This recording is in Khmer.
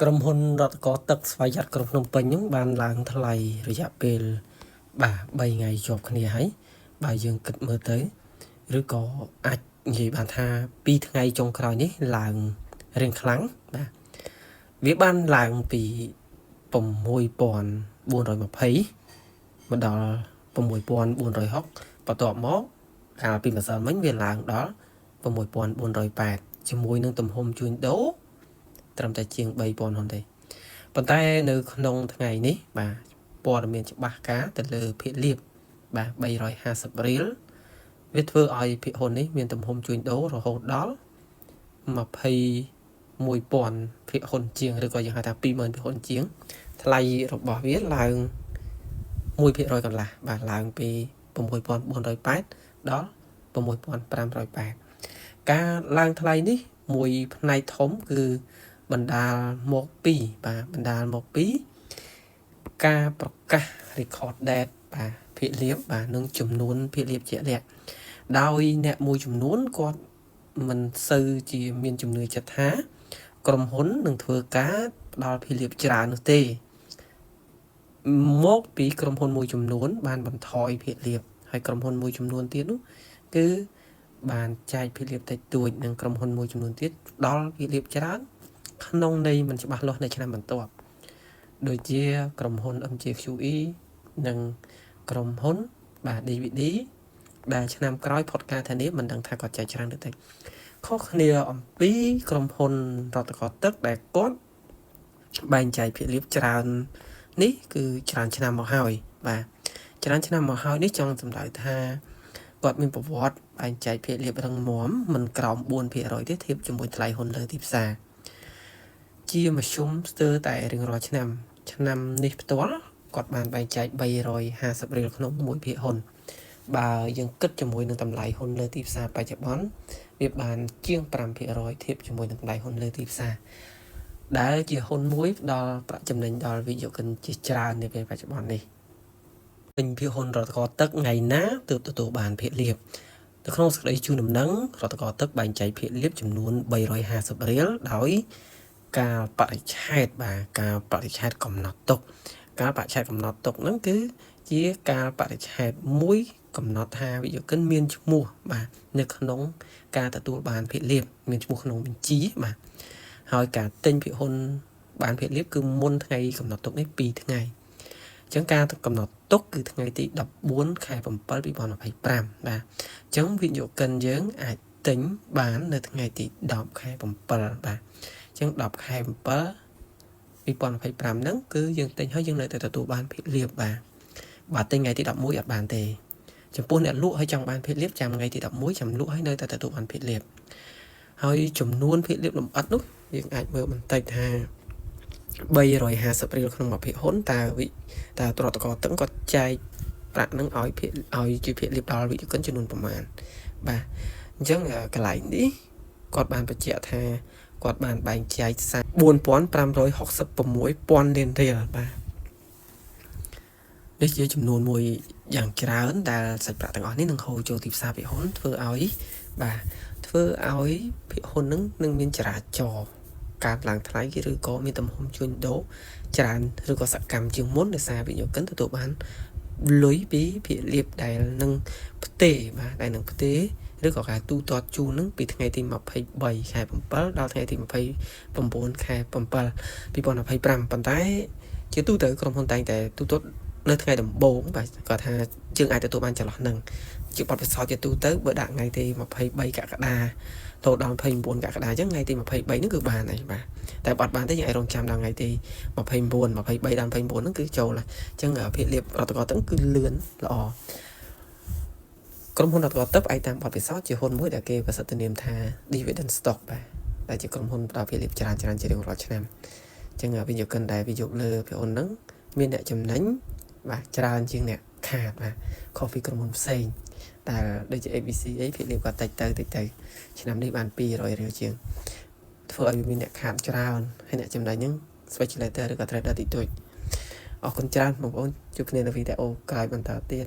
ក្រុមហ៊ុនរដ្ឋកោទឹកស្វ័យយ័តក្រុងភ្នំពេញហ្នឹងបានឡើងថ្លៃរយៈពេល3ថ្ងៃជាប់គ្នាហើយបើយើងគិតមើលទៅឬក៏អាចនិយាយបានថា2ថ្ងៃចុងក្រោយនេះឡើងរៀងខ្លាំងបាទវាបានឡើងពី6420មកដល់6460បន្ទាប់មកកាលពីម្សិលមិញវាឡើងដល់6480ជាមួយនឹងទំហំជួញដូរត្រឹមតែជាង3000ហ្នឹងទេប៉ុន្តែនៅក្នុងថ្ងៃនេះបាទព័ត៌មានច្បាស់ការទៅលើភាគលាភបាទ350រៀលវាធ្វើឲ្យភាគហ៊ុននេះមានទំហំជួញដូររហូតដល់21000ភាគហ៊ុនជាងឬក៏យើងហៅថា20000ភាគហ៊ុនជាងថ្លៃរបស់វាឡើង1%កន្លះបាទឡើងពី6480ដល់6580ការឡើងថ្លៃនេះមួយផ្នែកធំគឺបណ្ដាលមកពីការប្រកាស record date បាទភាគលាភបាទនឹងចំនួនភាគលាភជាក់លាក់ដោយអ្នកមួយចំនួនគាត់មិនសូវជាមានជំនឿចិត្តថាក្រុមហ៊ុននឹងធ្វើការផ្ដល់ភាគលាភច្រើននោះទេមកពីក្រុមហ៊ុនមួយចំនួនបានបន្ថយភាគលាភហើយក្រុមហ៊ុនមួយចំនួនទៀតនោះគឺបានចែកភាគលាភតិចតួចនិងក្រុមហ៊ុនមួយចំនួនទៀតផ្ដល់ភាគលាភច្រើនក្នុងន័យមិនច្បាស់លាស់នៅឆ្នាំបន្ទាប់ដូចជាក្រុមហ៊ុន MJQE និងក្រុមហ៊ុនបាទ DVD ដែលឆ្នាំក្រោយផុតការធានាមិនដឹងថាគាត់ចែកច្រើនឬតិចខុសគ្នាអំពីក្រុមហ៊ុនរដ្ឋកោទឹកដែលគាត់បែងចែកភាគលាភច្រើននេះគឺច្រើនឆ្នាំមកហើយបាទច្រើនឆ្នាំមកហើយនេះចង់សម្ដៅថាគាត់មានប្រវត្តិបែងចែកភាគលាភរឹងមាំមិនក្រោម 4% ទេធៀបជាមួយថ្លៃហ៊ុនលើទីផ្សារជាមធ្យមស្ទើរតែរៀងរាល់ឆ្នាំនេះផ្ទាល់គាត់បានបែងចែក350រៀលក្នុងមួយភាគហ៊ុនបើយើងគិតជាមួយនឹងតម្លៃហ៊ុនលើទីផ្សារបច្ចុប្បន្នវាបានជាង 5% ធៀបជាមួយនឹងតម្លៃហ៊ុនលើទីផ្សារដែលជាហ៊ុនមួយផ្ដល់ប្រាក់ចំណេញដល់វិនិយោគិនជាច្រើននាពេលបច្ចុប្បន្ននេះពេញភាគហ៊ុនរដ្ឋកោទឹកថ្ងៃណាទើបទទួលបានភាគលាភនៅក្នុងសេចក្តីជូនដំណឹងរដ្ឋកោទឹកបែងចែកភាគលាភចំនួន350រៀលដោយការបរិច្ឆេទបាទការបរិច្ឆេទកំណត់ទុកការបរិច្ឆេទកំណត់ទុកហ្នឹងគឺជាការបរិច្ឆេទមួយកំណត់ថាវិនិយោគិនមានឈ្មោះបាទនៅក្នុងការទទួលបានភាគលាភមានឈ្មោះក្នុងបញ្ជីបាទហើយការទិញភាគហ៊ុនបានភាគលាភគឺមុនថ្ងៃកំណត់ទុកនេះ2ថ្ងៃអញ្ចឹងការកំណត់ទុកគឺថ្ងៃទី14ខែ7 2025បាទអញ្ចឹងវិនិយោគិនយើងអាចទិញបាននៅថ្ងៃទី10ខែ7បាទអញ្ចឹង10ខែ7 2025ហ្នឹងគឺយើងទិញហើយយើងនៅតែទទួលបានភាគលាភបាទទិញថ្ងៃទី11អត់បានទេចំពោះអ្នកលក់ហើយចង់បានភាគលាភចាំថ្ងៃទី11ចាំលក់ហើយនៅតែទទួលបានភាគលាភហើយចំនួនភាគលាភលម្អិតនោះយើងអាចមើលបន្តិចថា350រៀលក្នុងមួយភាគហ៊ុនតើរដ្ឋកោទឹកគាត់ចែកប្រាក់នឹងឲ្យជាភាគលាភដល់វិនិយោគិនចំនួនប្រមាណបាទអញ្ចឹងកន្លែងនេះគាត់បានបញ្ជាក់ថាគាត់បានបែងចែក4566,000លានរៀលបាទនេះជាចំនួនមួយយ៉ាងច្រើនដែលសាច់ប្រាក់ទាំងអស់នេះនឹងហូរចូលទីផ្សារភាគហ៊ុនធ្វើឲ្យភាគហ៊ុននឹងមានចរាចរណ៍ការឡើងថ្លៃឬក៏មានទំហំជួញដូរច្រើនឬក៏សកម្មជាងមុនដោយសារវិនិយោគិនទទួលបានលុយពីភាគលាភដែលនឹងផ្ទេរបាទដែលនឹងផ្ទេរឬក៏ការទូទាត់ជូននឹងពីថ្ងៃទី23ខែ7ដល់ថ្ងៃទី29ខែ7 2025ប៉ុន្តែជាទូទៅក្រុមហ៊ុនតែងតែទូទាត់នៅថ្ងៃដំបូងបាទគាត់ថាយើងអាចទទួលបានចន្លោះនឹងជាបទពិសោធន៍ជាទូទៅបើដាក់ថ្ងៃទី23កក្កដាចូលដល់29កក្កដាអញ្ចឹងថ្ងៃទី23ហ្នឹងគឺបានហើយបាទតែបើអត់បានទេយើងអាចរងចាំដល់ថ្ងៃទី29 23ដល់29ហ្នឹងគឺចូលហើយអញ្ចឹងភាគលាភរដ្ឋកោទឹកគឺលឿនល្អក្រុមហ៊ុនរដ្ឋកោទឹកឯកតាមបទពិសោធន៍ជាហ៊ុនមួយដែលគេប្រសិទ្ធនាមថា dividend stock បាទដែលជាក្រុមហ៊ុនផ្ដល់ភាគលាភច្រើនជារៀងរាល់ឆ្នាំអញ្ចឹងវិនិយោគិនដែលវិនិយោគលើភាគហ៊ុនហ្នឹងមានអ្នកចំណេញបាទច្រើនជាងអ្នកខាតបាទខុសពីក្រុមហ៊ុនផ្សេងដែលដូចជា ABC អីភាគលាភគាត់តិចទៅឆ្នាំនេះបាន200រៀលជាងធ្វើឲ្យមានអ្នកខាតច្រើនហើយអ្នកចំណេញហ្នឹង speculator ឬក៏ trader តិចតួចអរគុណច្រើនបងប្អូនជួបគ្នានៅវីដេអូក្រោយបន្តទៀត